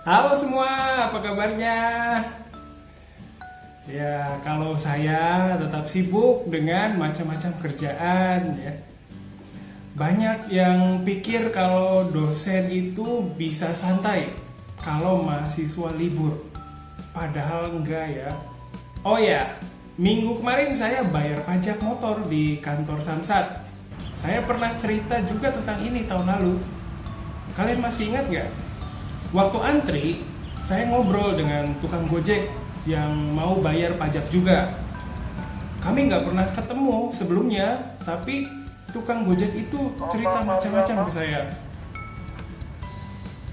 Halo semua, apa kabarnya? Ya, kalau saya tetap sibuk dengan macam-macam kerjaan ya. Banyak yang pikir kalau dosen itu bisa santai kalau mahasiswa libur. Padahal enggak ya. Oh ya, minggu kemarin saya bayar pajak motor di kantor Samsat. Saya pernah cerita juga tentang ini tahun lalu. Kalian masih ingat nggak? Waktu antri, saya ngobrol dengan tukang Gojek yang mau bayar pajak juga. Kami nggak pernah ketemu sebelumnya, tapi tukang Gojek itu cerita macam-macam ke saya.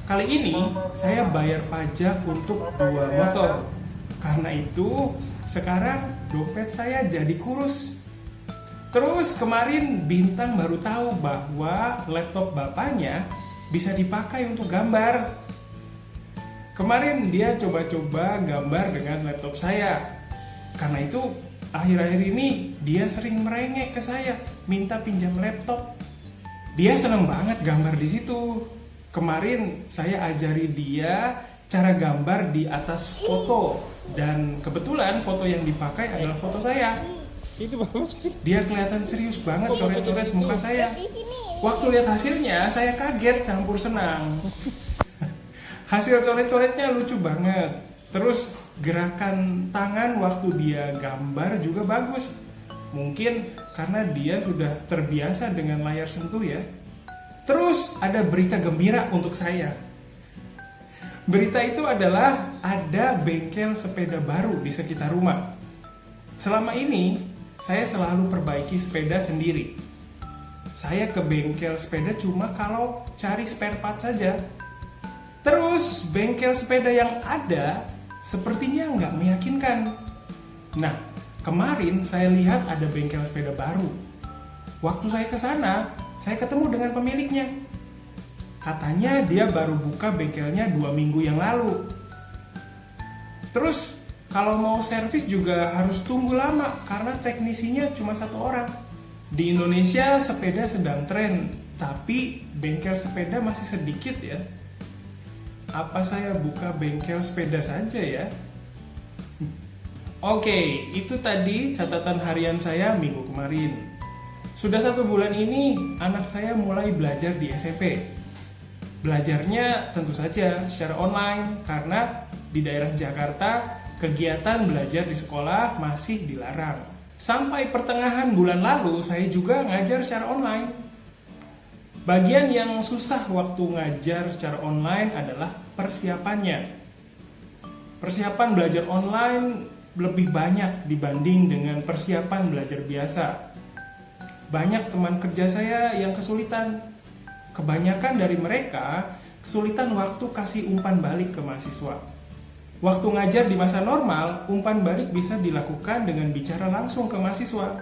Kali ini, saya bayar pajak untuk 2 motor. Karena itu, sekarang dompet saya jadi kurus. Terus kemarin Bintang baru tahu bahwa laptop bapaknya bisa dipakai untuk gambar. Kemarin dia coba-coba gambar dengan laptop saya. Karena itu akhir-akhir ini dia sering merengek ke saya, minta pinjam laptop. Dia seneng banget gambar di situ. Kemarin saya ajari dia cara gambar di atas foto, dan kebetulan foto yang dipakai adalah foto saya. Dia kelihatan serius banget coret-coret muka saya. Waktu lihat hasilnya saya kaget campur senang. Hasil coret-coretnya lucu banget. Terus gerakan tangan waktu dia gambar juga bagus. Mungkin karena dia sudah terbiasa dengan layar sentuh ya. Terus ada berita gembira untuk saya. Berita itu adalah ada bengkel sepeda baru di sekitar rumah. Selama ini saya selalu perbaiki sepeda sendiri. Saya ke bengkel sepeda cuma kalau cari spare part saja. Terus bengkel sepeda yang ada sepertinya nggak meyakinkan. Nah, kemarin saya lihat ada bengkel sepeda baru. Waktu saya ke sana, saya ketemu dengan pemiliknya. Katanya dia baru buka bengkelnya 2 minggu yang lalu. Terus kalau mau servis juga harus tunggu lama karena teknisinya cuma 1 orang. Di Indonesia sepeda sedang tren, tapi bengkel sepeda masih sedikit ya. Apa saya buka bengkel sepeda saja ya? Oke, itu tadi catatan harian saya minggu kemarin. Sudah 1 bulan ini anak saya mulai belajar di SMP. Belajarnya tentu saja secara online karena di daerah Jakarta kegiatan belajar di sekolah masih dilarang. Sampai pertengahan bulan lalu saya juga ngajar secara online. Bagian yang susah waktu ngajar secara online adalah persiapannya. Persiapan belajar online lebih banyak dibanding dengan persiapan belajar biasa. Banyak teman kerja saya yang kesulitan. Kebanyakan dari mereka kesulitan waktu kasih umpan balik ke mahasiswa. Waktu ngajar di masa normal, umpan balik bisa dilakukan dengan bicara langsung ke mahasiswa.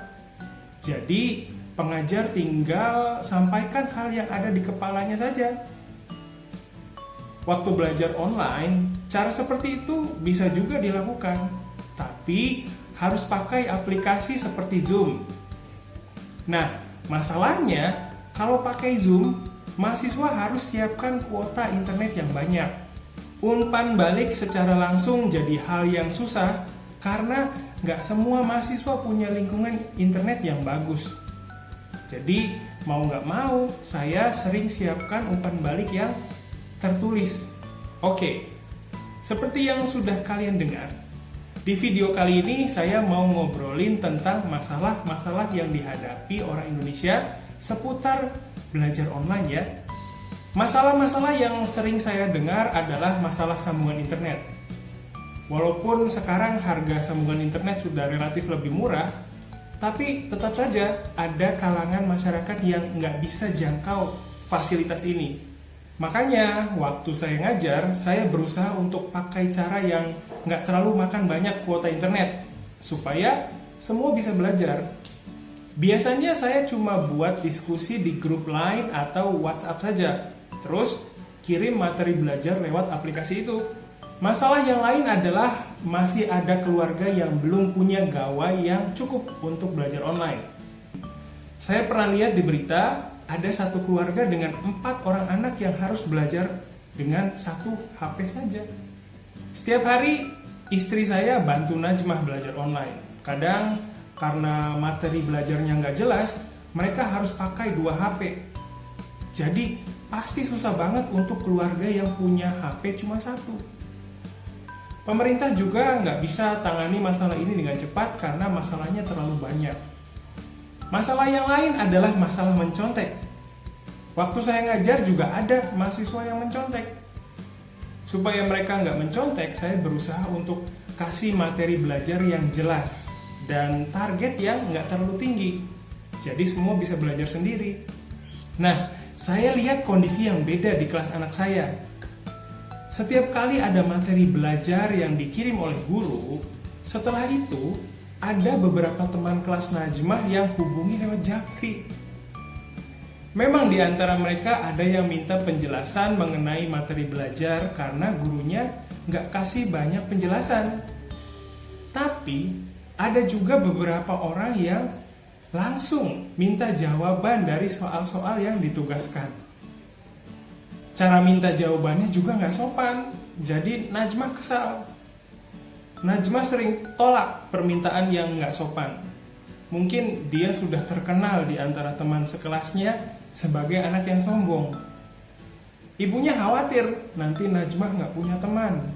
Jadi, pengajar tinggal sampaikan hal yang ada di kepalanya saja. Waktu belajar online, cara seperti itu bisa juga dilakukan, tapi harus pakai aplikasi seperti Zoom. Nah, masalahnya kalau pakai Zoom, mahasiswa harus siapkan kuota internet yang banyak. Umpan balik secara langsung jadi hal yang susah karena nggak semua mahasiswa punya lingkungan internet yang bagus. Jadi mau nggak mau saya sering siapkan umpan balik yang tertulis. Oke, seperti yang sudah kalian dengar, di video kali ini saya mau ngobrolin tentang masalah-masalah yang dihadapi orang Indonesia seputar belajar online ya. Masalah-masalah yang sering saya dengar adalah masalah sambungan internet. Walaupun sekarang harga sambungan internet sudah relatif lebih murah, tapi tetap saja ada kalangan masyarakat yang nggak bisa jangkau fasilitas ini. Makanya waktu saya ngajar, saya berusaha untuk pakai cara yang nggak terlalu makan banyak kuota internet, supaya semua bisa belajar. Biasanya saya cuma buat diskusi di grup Line atau WhatsApp saja, terus kirim materi belajar lewat aplikasi itu. Masalah yang lain adalah masih ada keluarga yang belum punya gawai yang cukup untuk belajar online. Saya pernah lihat di berita, ada satu keluarga dengan 4 orang anak yang harus belajar dengan satu HP saja. Setiap hari istri saya bantu Najmah belajar online. Kadang karena materi belajarnya nggak jelas, mereka harus pakai 2 HP. Jadi pasti susah banget untuk keluarga yang punya HP cuma satu. Pemerintah juga nggak bisa tangani masalah ini dengan cepat karena masalahnya terlalu banyak. Masalah yang lain adalah masalah mencontek. Waktu saya ngajar juga ada mahasiswa yang mencontek. Supaya mereka nggak mencontek, saya berusaha untuk kasih materi belajar yang jelas dan target yang nggak terlalu tinggi. Jadi semua bisa belajar sendiri. Nah, saya lihat kondisi yang beda di kelas anak saya. Setiap kali ada materi belajar yang dikirim oleh guru, setelah itu ada beberapa teman kelas Najmah yang hubungi lewat Japri. Memang di antara mereka ada yang minta penjelasan mengenai materi belajar karena gurunya nggak kasih banyak penjelasan. Tapi ada juga beberapa orang yang langsung minta jawaban dari soal-soal yang ditugaskan. Cara minta jawabannya juga nggak sopan, jadi Najmah kesal. Najmah sering tolak permintaan yang nggak sopan. Mungkin dia sudah terkenal di antara teman sekelasnya sebagai anak yang sombong. Ibunya khawatir nanti Najmah nggak punya teman.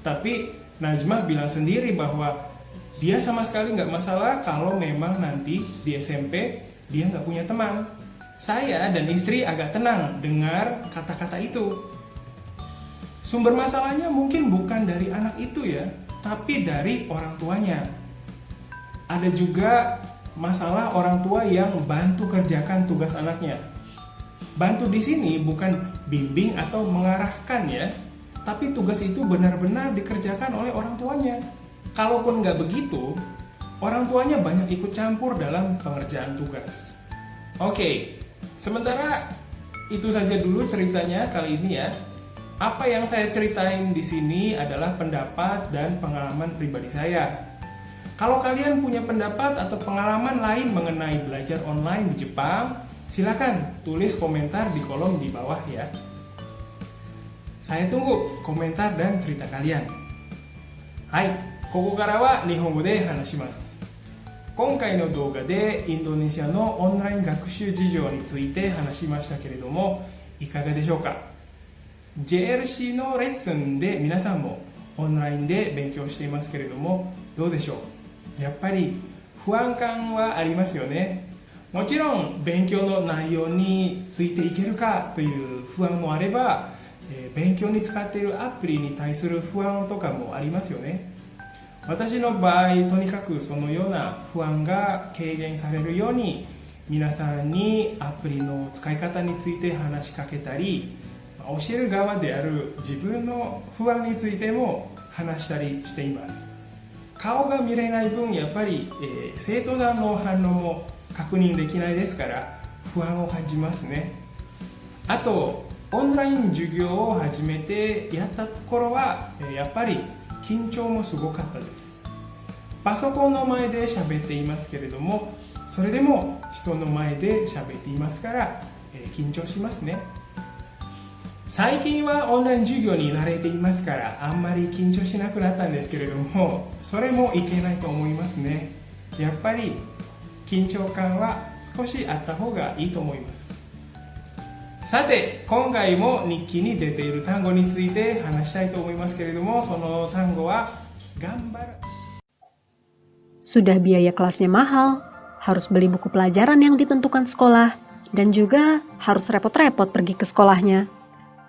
Tapi Najmah bilang sendiri bahwa dia sama sekali nggak masalah kalau memang nanti di SMP dia nggak punya teman. Saya dan istri agak tenang dengar kata-kata itu. Sumber masalahnya mungkin bukan dari anak itu ya, tapi dari orang tuanya. Ada juga masalah orang tua yang bantu kerjakan tugas anaknya. Bantu di sini bukan bimbing atau mengarahkan ya, tapi tugas itu benar-benar dikerjakan oleh orang tuanya. Kalaupun nggak begitu, orang tuanya banyak ikut campur dalam pengerjaan tugas. Oke, sementara itu saja dulu ceritanya kali ini ya. Apa yang saya ceritain di sini adalah pendapat dan pengalaman pribadi saya. Kalau kalian punya pendapat atau pengalaman lain mengenai belajar online di Jepang, silakan tulis komentar di kolom di bawah ya. Saya tunggu komentar dan cerita kalian. Hai, ここからは日本語で話します。今回の動画でインドネシアのオンライン学習事情について話しましたけれども、いかがでしょうか。 JLC のレッスンで皆さんもオンラインで勉強していますけれども、どうでしょう。やっぱり不安感はありますよね。もちろん勉強の内容についていけるかという不安もあれば、勉強に使っているアプリに対する不安とかもありますよね。私の場合、とにかくそのような不安が軽減されるように、皆さんにアプリの使い方について話しかけたり、教える側である自分の不安についても話したりしています。顔が見れない分やっぱり、生徒団の反応も確認できないですから不安を感じますね。あとオンライン授業を始めてやったところは、やっぱり緊張もすごかったです。パソコンの前で喋っていますけれども、それでも人の前で喋っていますから、緊張しますね。最近はオンライン授業に慣れていますからあんまり緊張しなくなったんですけれども、それもいけないと思いますね。やっぱり緊張感は少しあった方がいいと思います。さて、今回も日記に出ている単語について話したいと思いますけれども、その単語は頑張る。 Sudah biaya kelasnya mahal, harus beli buku pelajaran yang ditentukan sekolah, dan juga harus repot-repot pergi ke sekolahnya.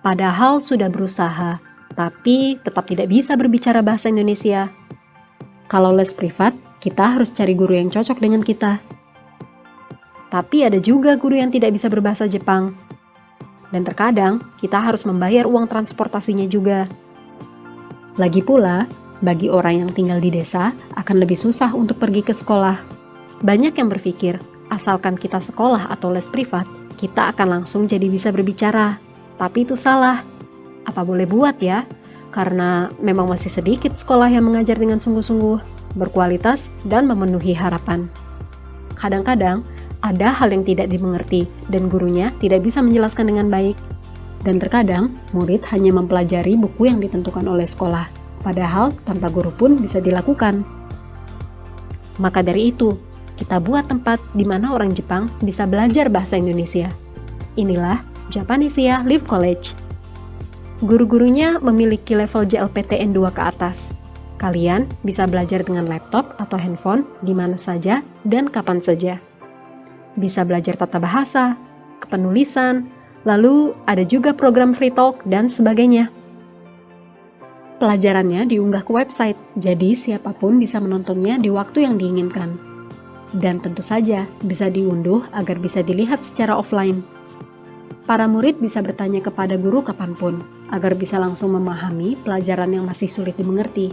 Padahal sudah berusaha, tapi tetap tidak bisa berbicara bahasa Indonesia. Kalau les privat, kita harus cari guru yang cocok dengan kita. Tapi ada juga guru yang tidak bisa berbahasa Jepang. Dan terkadang, kita harus membayar uang transportasinya juga. Lagi pula, bagi orang yang tinggal di desa, akan lebih susah untuk pergi ke sekolah. Banyak yang berpikir, asalkan kita sekolah atau les privat, kita akan langsung jadi bisa berbicara. Tapi itu salah. Apa boleh buat ya? Karena memang masih sedikit sekolah yang mengajar dengan sungguh-sungguh, berkualitas, dan memenuhi harapan. Kadang-kadang, ada hal yang tidak dimengerti dan gurunya tidak bisa menjelaskan dengan baik. Dan terkadang, murid hanya mempelajari buku yang ditentukan oleh sekolah, padahal tanpa guru pun bisa dilakukan. Maka dari itu, kita buat tempat di mana orang Jepang bisa belajar bahasa Indonesia. Inilah Japanesia Live College. Guru-gurunya memiliki level JLPTN 2 ke atas. Kalian bisa belajar dengan laptop atau handphone di mana saja dan kapan saja. Bisa belajar tata bahasa, kepenulisan, lalu ada juga program free talk dan sebagainya. Pelajarannya diunggah ke website, jadi siapapun bisa menontonnya di waktu yang diinginkan. Dan tentu saja bisa diunduh agar bisa dilihat secara offline. Para murid bisa bertanya kepada guru kapanpun, agar bisa langsung memahami pelajaran yang masih sulit dimengerti.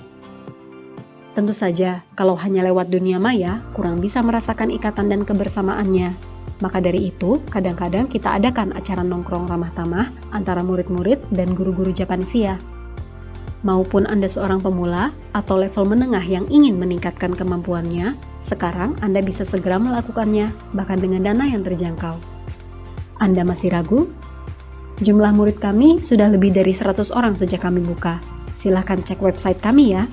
Tentu saja, kalau hanya lewat dunia maya, kurang bisa merasakan ikatan dan kebersamaannya. Maka dari itu, kadang-kadang kita adakan acara nongkrong ramah tamah antara murid-murid dan guru-guru Japanesia. Maupun Anda seorang pemula atau level menengah yang ingin meningkatkan kemampuannya, sekarang Anda bisa segera melakukannya, bahkan dengan dana yang terjangkau. Anda masih ragu? Jumlah murid kami sudah lebih dari 100 orang sejak kami buka. Silahkan cek website kami ya.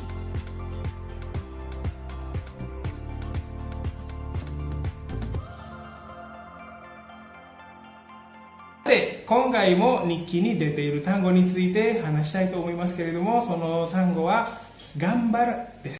で、今回も日記に出ている単語について話したいと思いますけれども、その単語は頑張るです。